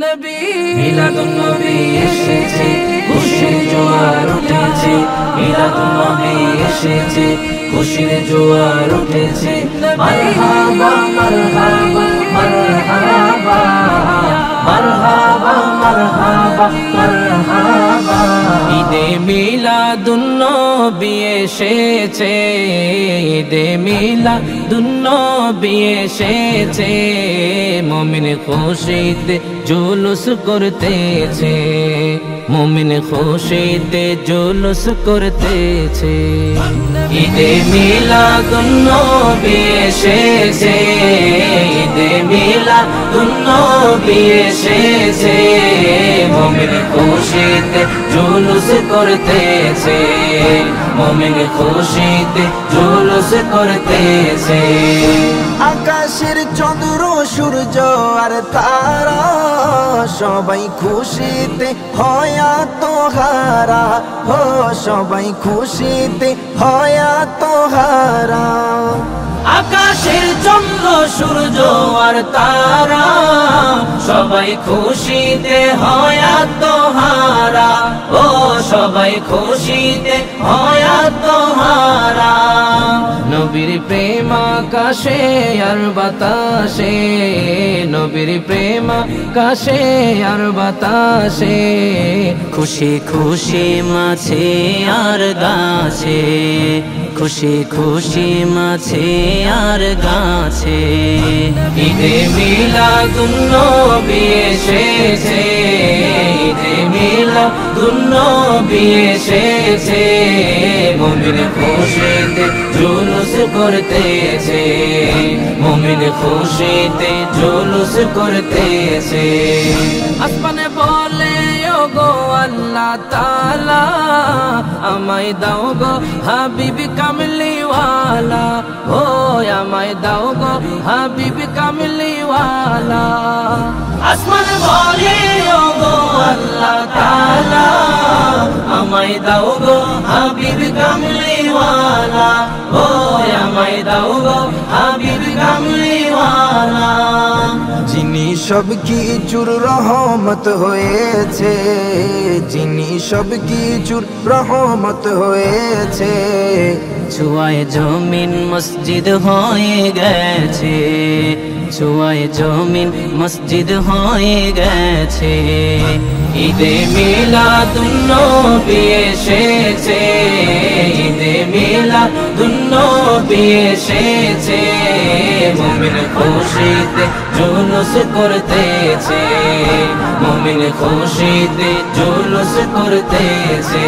নবী মিলাদুন নবী এসেছে, খুশির জোয়ার উঠেছে। মিলাদুন নবী এসেছে, খুশির জোয়ার উঠেছে। মারহাবা মারহাবা মারহাবা মারহাবা মারহাবা মারহাবা। ঈদে মিলাদুন নবী এসেছে, ঈদে মিলাদুন নবী এসেছে। মুমিন খুশিতে জুলুস করতেছে, মুমিন খুশিতে জুলুস করতেছে। ঈদে মিলাদুন নবী এসেছে, ঈদে মিলাদুন নবী এসেছে। মুমিন খুশিতে জুলুস করতেছে, মুমিন খুশিতে জুলুস করতেছে। আকাশের চন্দ্র সূর্য আর তারা সবাই খুশিতে হয় আত্মহারা, হো সবাই খুশিতে হয় আত্মহারা। আকাশের চন্দ্র সূর্য আর তারা সবাই খুশিতে হয় আত্মহারা, ও সবাই খুশিতে হয় আত্মহারা। নবীর প্রেম আকাশে আর বাতাসে, নবীর প্রেম আকাশে আর বাতাসে। খুশি খুশি মাছে আর গাছে, খুশি খুশি মাছে আর গাছে। ঈদে মিলাদুন নবী এসেছে, ঈদে মিলাদুন নবী এসেছে। মুমিন খুশিতে জুলুস করতেছে, মুমিন খুশিতে জুলুস করতেছে। আসমানে বলে ওগো আল্লাহ তাআলা, আমায় দাও গো হাবিব কামলিওয়ালা, ও আমায় দাও গো হাবিব কামলিওয়ালা। আসমান বলে ওগো আল্লাহ তাআলা, আমায় দাও গো হাবিব কামলিওয়ালা, ও আমায় দাও গো হাবিব কামলিওয়ালা। যিনি সব কিছুর রহমত হয়েছে, যিনি সব কিছুর রহমত হয়েছে। ছোঁয়ায় জমিন মসজিদ হয়ে গেছে, ছোঁয়ায় জমিন মসজিদ হয়ে গেছে। ঈদে মিলাদুন নবী এসেছে, ঈদে মিলাদুন নবী এসেছে। মুমিন খুশিতে জুলুস করতেছে, মুমিন খুশিতে জুলুস করতেছে।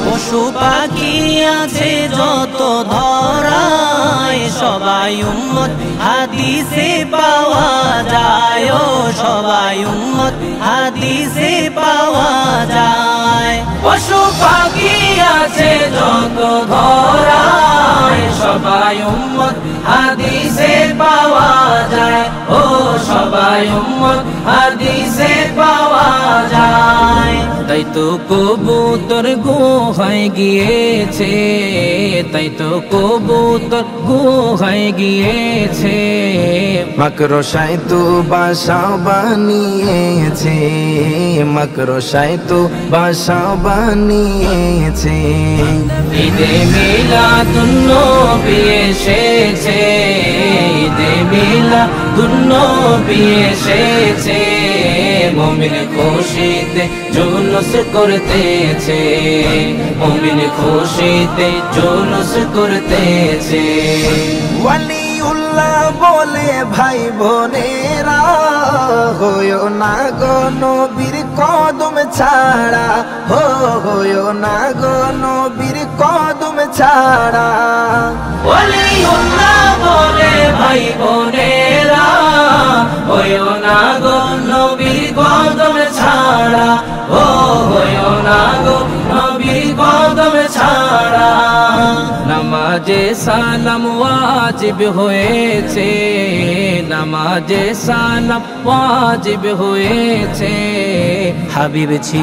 পশু পাখি আছে যত ধরায়, সবাই উম্মত হাদিসে পাওয়া যায়, ও সবাই উম্মত হাদিসে পাওয়া যায়। পশু পাখি আছে যত ধরায়, সবাই উম্মত হাদিসে পাওয়া যায়, ও সবাই উম্মত হাদিসে পাওয়া যায়। তাই তো কবুতর গুহায় গিয়েছে, তাই তো কবুতর গুহায় গিয়েছে। মাকড়সায় তো বাসা বানিয়েছে, মাকড়সায় তো বাসা বানিয়েছে। ঈদে মিলাদুন নবী এসেছে, ঈদে মিলাদুন নবী এসেছে। মুমিন খুশিতে জুলুস করতেছে, মুমিন খুশিতে জুলুস করতেছে। ওয়ালিউল্লাহ বলে ভাই বোনেরা, হইও না গো নবীর কদম ছাড়া, হো হইও না গো নবীর কদম ছাড়া। ওয়ালিউল্লাহ বলে ভাই বোনেরা, হইও না গো নবীর কদম ছাড়া, ও হইও না গো নবীর কদম ছাড়া। নামাজে সালাম ওয়াজিব হয়েছে, নামাজে সালাম ওয়াজিব হয়েছে। হাবিব ছিল